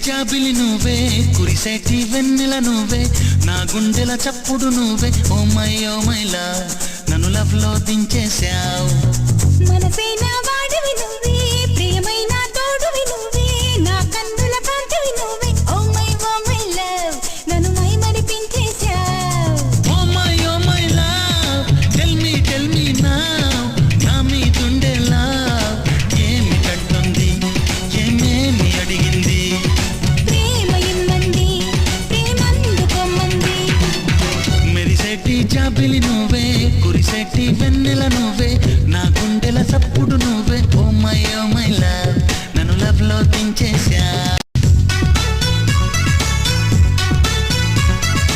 జాబిలి నువ్వే కురిసేటి వెన్నెల నువ్వే నా గుండెల చప్పుడు నువ్వే ఓ మై లవ్ నన్ను లవ్ లో దించేశావు మనసే నా వాడివి నువ్వే ప్రియమైన తోడువి నువ్వే నా కన్నుల కాంతివి నువ్వే ఓ మై లవ్ నన్ను మై మరిపించేశావు oh my love tell me now నా మీదుండే లవ్ ఏమి కంటుంది ఏమేమి అడిగింది ప్రేమ ఇమ్మంది ప్రేమందుకోమంది మెరిసేటి జాబిలి నువ్వే